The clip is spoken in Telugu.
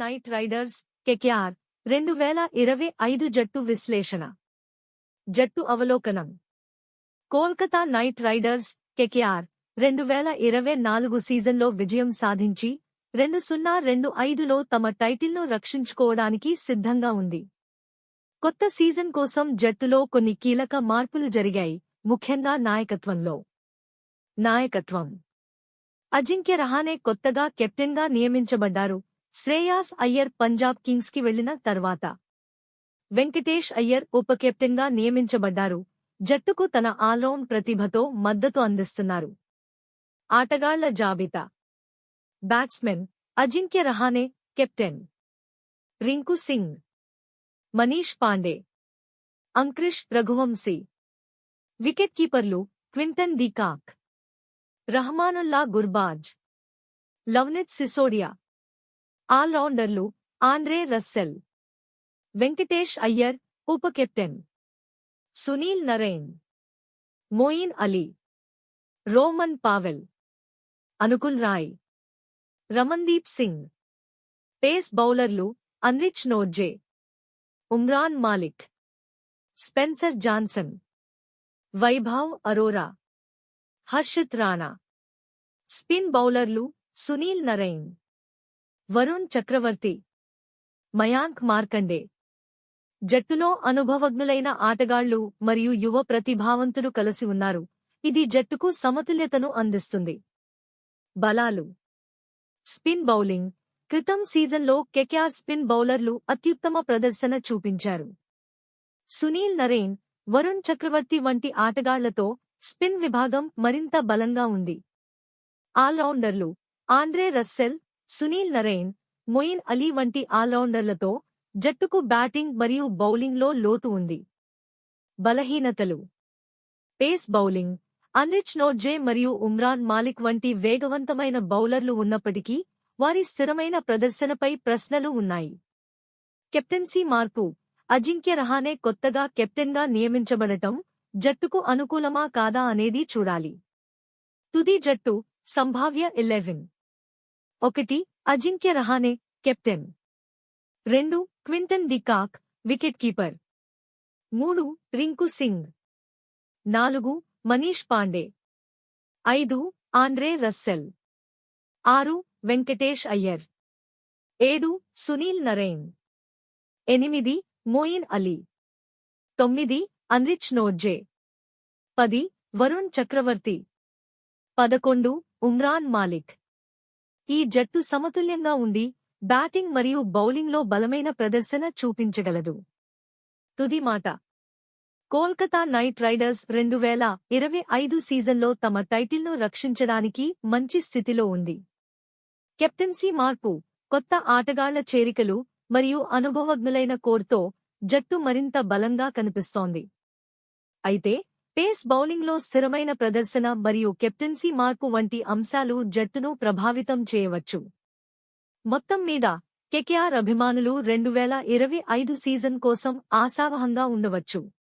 నైట్ రైడర్స్ కేకేఆర్ 2025 జట్టు విశ్లేషణ. జట్టు అవలోకనం. కోల్కతా నైట్ రైడర్స్ కేకేఆర్ 2024 సీజన్లో విజయం సాధించి 2025లో తమ టైటిల్ను రక్షించుకోవడానికి సిద్ధంగా ఉంది. కొత్త సీజన్ కోసం జట్టులో కొన్ని కీలక మార్పులు జరిగాయి, ముఖ్యంగా నాయకత్వంలో. నాయకత్వం. అజింక్య రహానే కొత్తగా కెప్టెన్గా నియమించబడ్డారు. శ్రేయాస్ అయ్యర్ పంజాబ్ కింగ్స్కి వెళ్లిన తర్వాత వెంకటేష్ అయ్యర్ ఉప కెప్టెన్గా నియమించబడ్డారు. జట్టుకు తన ఆల్రౌండ్ ప్రతిభతో మద్దతు అందిస్తున్నారు. ఆటగాళ్ల జాబితా. Batsmen Ajinkya Rahane captain, Rinku Singh, Manish Pandey, Angkrish Raghuvanshi. Wicket కీపర్లు Quinton de Kock, Rahmanullah Gurbaz, Luvnith Sisodia. ఆల్రౌండర్లు ఆండ్రే రస్సెల్, వెంకటేష్ అయ్యర్ ఉప captain, Sunil Narine, Moeen Ali, Rovman Powell, Anukul Roy, Ramandeep Singh. Pace బౌలర్లు Anrich Nortje, Umran Malik, Spencer Johnson, Vaibhav Arora, Harshit Rana. Spin బౌలర్లు సునీల్ నరైన్, వరుణ్ చక్రవర్తి, మయాంక్ మార్కండే. జట్టులో అనుభవజ్ఞులైన ఆటగాళ్లు మరియు యువ ప్రతిభావంతులు కలిసి ఉన్నారు. ఇది జట్టుకు సమతుల్యతను అందిస్తుంది. బలాలు. Spin bowling. క్రితం సీజన్లో కేకేఆర్ స్పిన్ బౌలర్లు అత్యుత్తమ ప్రదర్శన చూపించారు. సునీల్ నరైన్, వరుణ్ చక్రవర్తి వంటి ఆటగాళ్లతో స్పిన్ విభాగం మరింత బలంగా ఉంది. ఆల్రౌండర్లు Andre Russell, Sunil Narine, Moeen Ali వంటి ఆల్రౌండర్లతో జట్టుకు బ్యాటింగ్ మరియు బౌలింగ్లో లోతు ఉంది. బలహీనతలు. Pace bowling. అన్రిచ్ నోర్జే మరియు ఉమ్రాన్ మాలిక్ వంటి వేగవంతమైన బౌలర్లు ఉన్నప్పటికీ వారి స్థిరమైన ప్రదర్శనపై ప్రశ్నలు ఉన్నాయి. కెప్టెన్సీ మార్పు. అజింక్య రహానే కొత్తగా కెప్టెన్గా నియమించబడటం జట్టుకు అనుకూలమా కాదా అనేది చూడాలి. తుది జట్టు. సంభావ్య 11. 1 Ajinkya Rahane captain, 2 Quinton de Kock wicket keeper, 3 Rinku Singh, 4 Manish Pandey, 5 Andre Russell, 6 Venkatesh Iyer, 7 Sunil Narine, 8 Moeen Ali, 9 Anrich Nortje, 10 Varun Chakravarthy, 11 Umran Malik. ఈ జట్టు సమతుల్యంగా ఉండి బ్యాటింగ్ మరియు బౌలింగ్లో బలమైన ప్రదర్శన చూపించగలదు. తుది మాట. కోల్కతా నైట్ రైడర్స్ 2025 సీజన్లో తమ టైటిల్ను రక్షించడానికి మంచి స్థితిలో ఉంది. కెప్టెన్సీ మార్పు, కొత్త ఆటగాళ్ల చేరికలు మరియు అనుభవజ్ఞులైన కోర్తో జట్టు మరింత బలంగా కనిపిస్తోంది. అయితే పేస్ బౌలింగ్లో స్థిరమైన ప్రదర్శన మరియు కెప్టెన్సీ మార్పు వంటి అంశాలు జట్టును ప్రభావితం చేయవచ్చు. మొత్తం మీద కేకేఆర్ అభిమానులు 2025 సీజన్ కోసం ఆశావహంగా ఉండవచ్చు.